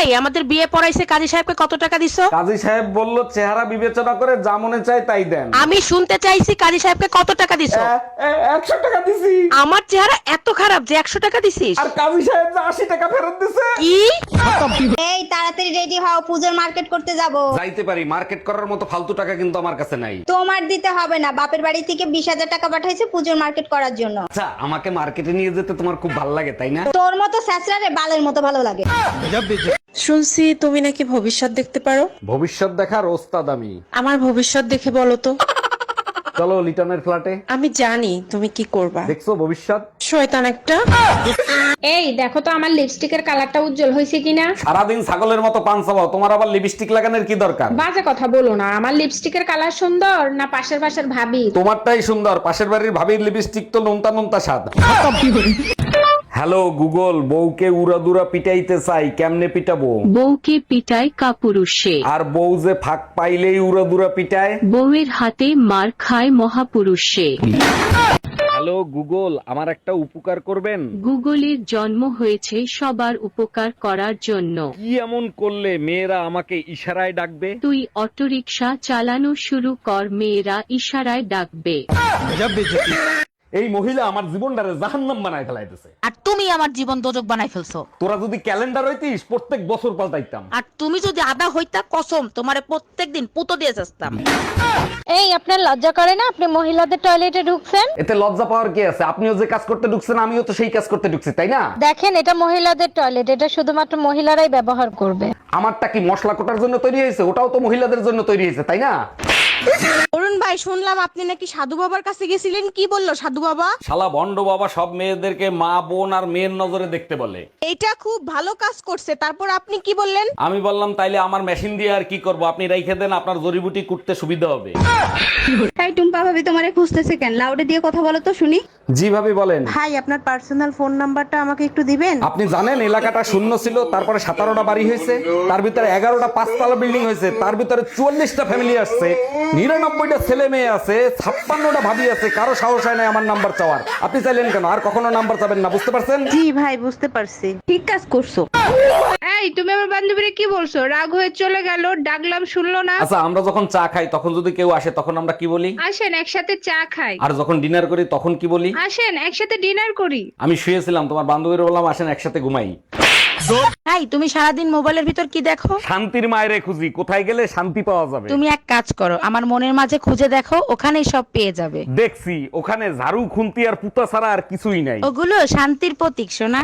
এই আমাদের বিয়ে পড়াইছে কাজী সাহেবকে কত টাকা দিছো? কাজী সাহেব বলল চেহারা বিবেচনা করে যা মনে চায় তাই দেন। আমি শুনতে চাইছি কাজী সাহেবকে কত টাকা দিছো? 100 টাকা দিছি। আমার চেহারা এত খারাপ যে 100 টাকা দিছিস? আর কাজী সাহেব যে 80 টাকা ফেরত দিছে। কি? এই তাড়াতাড়ি রেডি হও, পূজোর মার্কেট করতে যাব। যাইতে পারি, মার্কেট করার মতো ফালতু টাকা কিন্তু আমার কাছে নাই। তোমার দিতে হবে না, বাপের বাড়ি থেকে 20,000 টাকা পাঠাইছে পূজোর মার্কেট করার জন্য। আচ্ছা, আমাকে মার্কেটে নিয়ে যেতে তোমার খুব ভালো লাগে তাই না? তোর মতো স্যাঁচরারে বালের মতো ভালো লাগে। শুনছি তুমি নাকি ভবিষ্যৎ দেখতে পারো। ভবিষ্যৎ দেখার ওস্তাদ আমি। আমার ভবিষ্যৎ দেখে বলো তো। চলো লিটনের ফ্ল্যাটে। আমি জানি তুমি কি করবা। দেখছো ভবিষ্যৎ? শয়তান একটা। এই দেখো তো আমার লিপস্টিকের কালারটা উজ্জ্বল হয়েছে কিনা। সারাদিন ছাগলের মতো পান চাবাও, তোমার আবার লিপস্টিক লাগানোর কি দরকার? বাজে কথা বলো না, আমার লিপস্টিকের কালার সুন্দর না পাশের ভাবি? তোমারটাই সুন্দর, পাশের বাড়ির ভাবির লিপস্টিক তো নোনতা নোনতা স্বাদ। হ্যালো গুগল, বউকে উড়াদুরা পিটাইতে চাই, কেমনে পিটাবো? বউকে পিটায় কাপুরুষে, আর বউ যে ফাঁক পাইলেই উড়াদুরা পিটায়। বউয়ের হাতে মার খায় মহাপুরুষে। হ্যালো গুগল, আমার একটা উপকার করবেন? গুগলের জন্ম হয়েছে সবার উপকার করার জন্য। কি এমন করলে মেয়েরা আমাকে ইশারায় ডাকবে? তুই অটোরিকশা চালানো শুরু কর, মেয়েরা ইশারায় ডাকবে। এই মহিলা আমার জীবনটারে জাহান্নাম বানায় ফেলাইতেছে। আর তুমি আমার জীবন দোজক বানাই ফেলছো। তোরা যদি ক্যালেন্ডার হইতিস প্রত্যেক বছর পাল্টাইতাম। আর তুমি যদি আদা হইতা কসম তোমারে প্রত্যেকদিন পুতো দিয়ে যাস্তাম। এই আপনার লজ্জা করে না, আপনি মহিলাদের টয়লেটে ঢুকছেন? এতে লজ্জা পাওয়ার কি আছে? আপনিও যে কাজ করতে ঢুকছেন আমিও তো সেই কাজ করতে ঢুকছি, তাই না? দেখেন, এটা মহিলাদের টয়লেট, এটা শুধুমাত্র মহিলারাই ব্যবহার করবে। আমারটা কি মশলা কোটার জন্য তৈরি হয়েছে? ওটাও তো মহিলাদের জন্য তৈরি হয়েছে, তাই না? অরুণ ভাই, শুনলাম আপনি নাকি সাধু বাবার কাছে গেছিলেন, কি বললো সাধু বাবা? শালা ভন্ড বাবা সব মেয়েদেরকে মা বোন আর মেয়ের নজরে দেখতে বলে। এইটা খুব ভালো কাজ করছে, তারপর আপনি কি বললেন? আমি বললাম তাইলে আমার মেশিন দিয়ে আর কি করব, আপনি রাইখে দেন, আপনার জড়িবুটি কুটতে সুবিধা হবে। তাই টুম্পা ভাবি তোমারে খুঁজতেছে কেন? লাউডে দিয়ে কথা বলো তো শুনি। জি ভাবি বলেন। ভাই আপনার পার্সোনাল ফোন নাম্বারটা আমাকে একটু দিবেন? আপনি জানেন এলাকাটা শূন্য ছিল, তারপরে 17টা বাড়ি হয়েছে, তার ভিতরে 11টা 5তলা বিল্ডিং হয়েছে, তার ভিতরে 44টা ফ্যামিলি আসছে, 99টা ছেলে মেয়ে আছে, 56টা ভাবি আছে, কারো সাহস হয় না আমার নাম্বার চাওয়ার। আপনি চাইলেন কেন? আর কখনো নাম্বার চাবেন না, বুঝতে পারছেন? জি ভাই বুঝতে পারছি। ঠিক কাজ করছো। এই তুমি আমার বান্ধবীরে কি বলছো? রাগ হয়ে চলে গেল, ডাকলাম শুনলো না। আচ্ছা, আমরা যখন চা খাই তখন যদি কেউ আসে তখন আমরা কি বলি? আসেন একসাথে চা খাই। আর যখন ডিনার করি তখন কি বলি? আসেন একসাথে ডিনার করি। আমি শুয়েছিলাম, তোমার বান্ধবীর বললাম আসেন একসাথে ঘুমাই। ভাই, তুমি সারাদিন মোবাইলের ভিতর কি দেখো? শান্তির মায়েরে খুঁজি, কোথায় গেলে শান্তি পাওয়া যাবে। তুমি এক কাজ করো, আমার মনের মাঝে খুঁজে দেখো, ওখানেই সব পেয়ে যাবে। দেখছি ওখানে ঝাড়ু খুন্তি আর পুতা ছাড়া আর কিছুই নাই। ওগুলো শান্তির প্রতীক সোনা।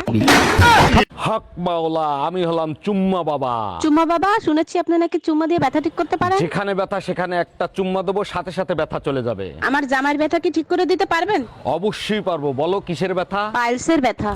হক মাওলা, আমি হলাম চুম্মা বাবা। চুম্মা বাবা, শুনেছি আপনি নাকি চুম্মা দিয়ে ব্যথা ঠিক করতে পারেন। যেখানে ব্যথা সেখানে একটা চুম্মা দেবো, সাথে সাথে ব্যথা চলে যাবে। আমার জামার ব্যথা কি ঠিক করে দিতে পারবেন? অবশ্যই পারবো, বলো কিসের ব্যথা? পাইলসের ব্যথা।